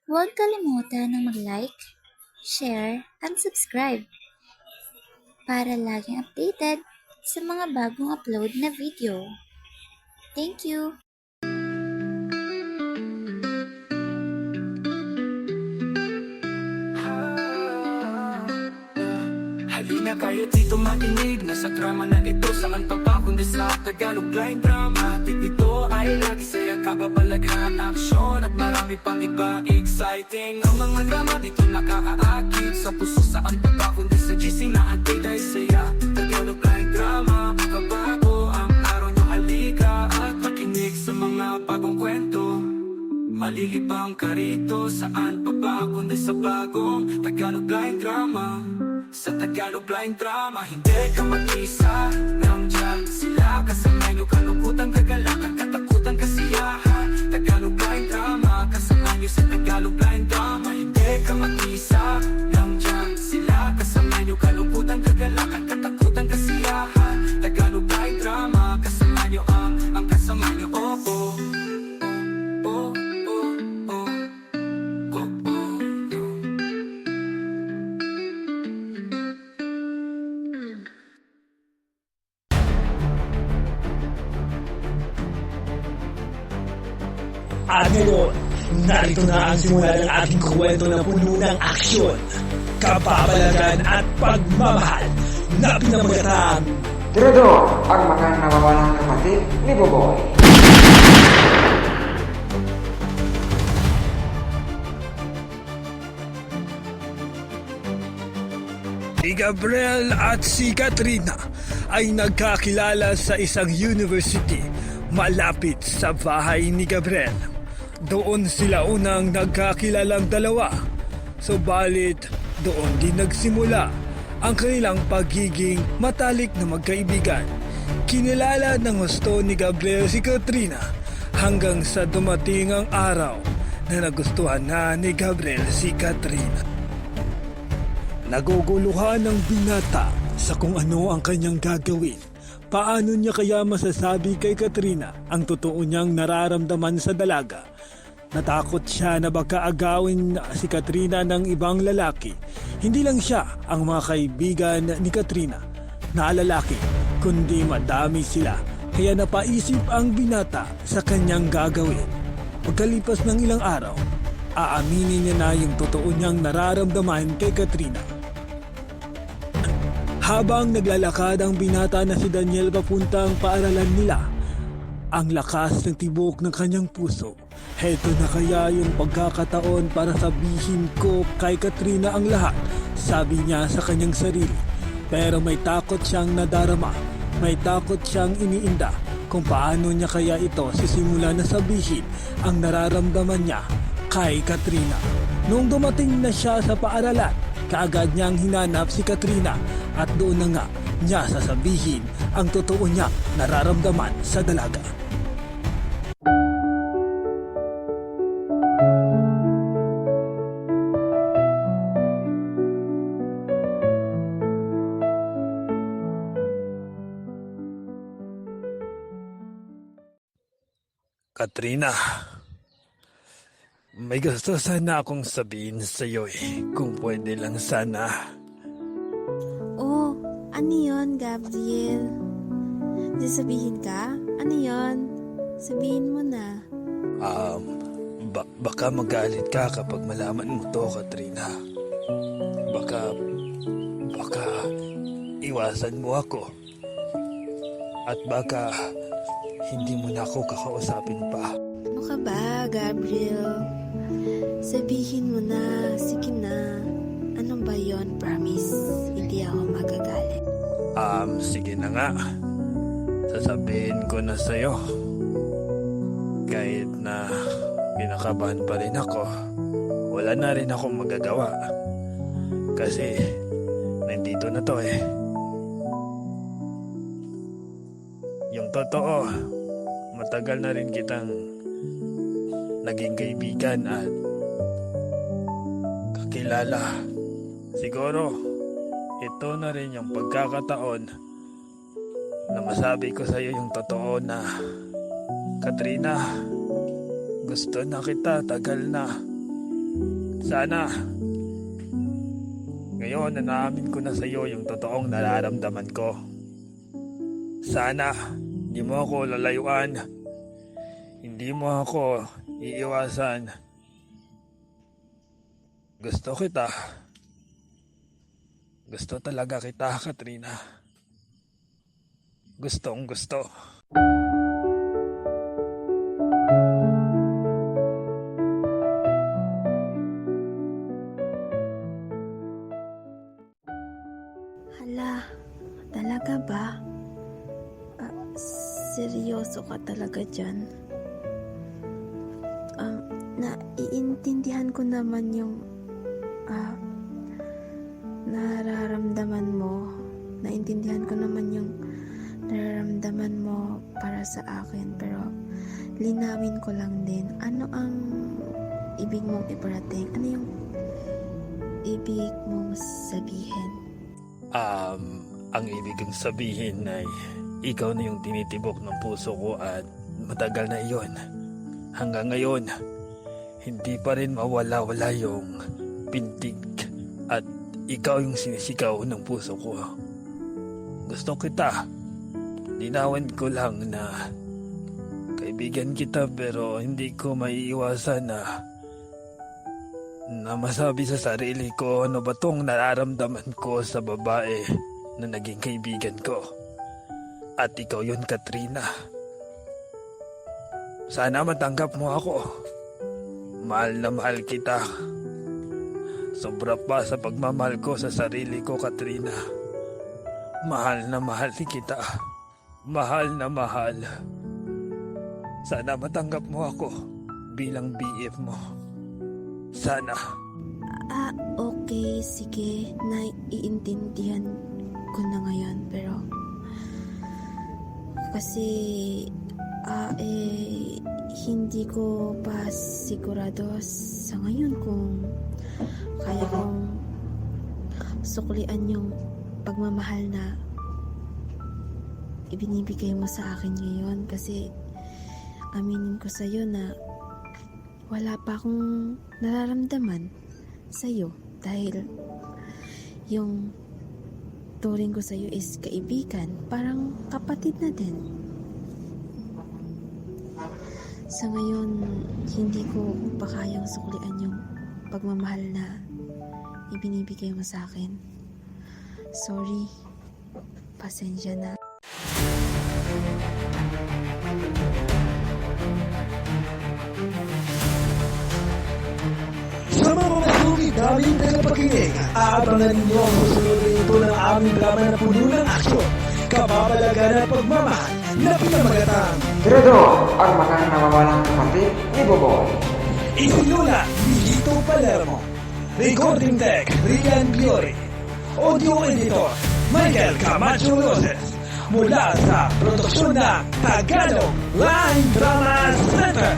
Huwag kalimutan na mag-like, share, and subscribe para laging updated sa mga bagong upload na video. Thank you! Halina kayo dito makinig na sa drama na ito. Saan pa ba kundi sa Tagalog blind drama. Dito ay lagi saya, kababalaghan, aksyon at marami pang iba exciting. Ang mga drama dito nakakaakit sa puso. Saan pa ba kundi sa GC na ating dahil saya. Tagalog blind drama, makabago ang araw nyo. Halika at makinig sa mga bagong kwento. Malilibang ka rito, saan pa ba kundi sa bagong Tagalog blind drama. Sa Tagalog blind drama, hindi ka mag-isa. Nandiyan sila, kasama nyo kalungkutan, kagalakan, katakutan, kasiyahan. Tagalog blind drama, kasama nyo sa Tagalog blind drama. Hindi ka mag-isa. Nandiyan sila, kasama nyo kalungkutan, kagalakan, katakutan, kasiyahan. Tagalog blind drama, kasama nyo ang kasama nyo. Oh, oh, oh, oh, oh, oh, oh. At ngayon, narito na ang simula ng ating kwento na puno ng aksyon, kapabalagan at pagmamahal na pinamagatang Tirador, ang mga nawawalang kapatid ni Boboy. Si Gabriel at si Katrina ay nagkakilala sa isang university malapit sa bahay ni Gabriel. Doon sila unang nagkakilalang dalawa. Subalit doon din nagsimula ang kanilang pagiging matalik na magkaibigan. Kinilala ng gusto ni Gabriel si Katrina hanggang sa dumating ang araw na nagustuhan na ni Gabriel si Katrina. Naguguluhan ng binata sa kung ano ang kanyang gagawin. Paano niya kaya masasabi kay Katrina ang totoo niyang nararamdaman sa dalaga? Natakot siya na baka agawin si Katrina ng ibang lalaki. Hindi lang siya ang mga kaibigan ni Katrina na lalaki, kundi madami sila. Kaya napaisip ang binata sa kanyang gagawin. Pagkalipas ng ilang araw, aaminin niya na yung totoo niyang nararamdaman kay Katrina. Habang naglalakad ang binata na si Daniel papuntang paaralan nila, ang lakas ng tibok ng kanyang puso. Heto na kaya yung pagkakataon para sabihin ko kay Katrina ang lahat, sabi niya sa kanyang sarili. Pero may takot siyang nadarama, may takot siyang iniinda kung paano niya kaya ito sisimula na sabihin ang nararamdaman niya kay Katrina. Nung dumating na siya sa paaralan, kaagad niyang hinanap si Katrina at doon na nga niya sasabihin ang totoo niya nararamdaman sa dalaga. Katrina, may gusto sana akong sabihin sa iyo kung pwede lang sana. Oh, ano yun, Gabriel? Di sabihin ka? Ano yun? Sabihin mo na. Baka magalit ka kapag malaman mo to, Katrina. Baka iwasan mo ako. At baka hindi mo na ako kakausapin pa. Ano ka ba, Gabriel? Sabihin mo na. Sige na. Ano ba yon? Promise. Hindi ako magagalit. Sige na nga. Sasabihin ko na sa'yo. Kahit na pinakabahan pa rin ako, wala na rin akong magagawa. Kasi nandito na to Yung totoo, matagal na rin kitang naging kaibigan at kakilala. Siguro, ito na rin yung pagkakataon na masabi ko sa iyo yung totoo na, Katrina, gusto na kita, tagal na. Sana ngayon nanamin ko na sa iyo yung totoong nararamdaman ko. Sana hindi mo ako lalayuan. Hindi mo ako iiwasan. Gusto kita. Gusto talaga kita, Katrina. Gustong gusto. Hala, talaga ba? Seryoso ka talaga dyan? Naiintindihan ko naman yung nararamdaman mo. Naintindihan ko naman yung nararamdaman mo para sa akin. Pero linawin ko lang din. Ano ang ibig mong iparating? Ano yung ibig mong sabihin? Ang ibig kong sabihin ay ikaw na yung tinitibok ng puso ko at matagal na iyon. Hanggang ngayon, hindi pa rin mawala-wala yung pintig at ikaw yung sinisigaw ng puso ko. Gusto kita. Linawin ko lang na kaibigan kita pero hindi ko maiiwasan na masabi sa sarili ko ano ba tong nararamdaman ko sa babae na naging kaibigan ko. At ikaw yun, Katrina. Sana matanggap mo ako. Mahal na mahal kita. Sobra pa sa pagmamahal ko sa sarili ko, Katrina. Mahal na mahal kita. Mahal na mahal. Sana matanggap mo ako bilang BF mo. Sana. Okay, sige. Naiintindihan ko na ngayon. Pero kasi hindi ko pa sigurado sa ngayon kung kaya kong suklian yung pagmamahal na ibinibigay mo sa akin ngayon. Kasi aminin ko sa'yo na wala pa akong nararamdaman sa'yo dahil yung turing ko sa'yo is kaibigan, parang kapatid na din. Sa ngayon, hindi ko pa kayang suklian yung pagmamahal na ibinibigay mo sa akin. Sorry, pasensya na. Sa mga sulit daming tagapakinig, aabangan ninyo ang susunod na ito ng aming drama na puno ng aksyon, kababalagan at pagmamahal na pinamagatang Tirado, ang mga nawawalang kapatid ni Boboy. isinulat ni Lito Palermo. Recording Tech, Rian Glory. Audio Editor, Michael Camacho Roses. Mula sa produksyon ng Tagalog Line Drama Center.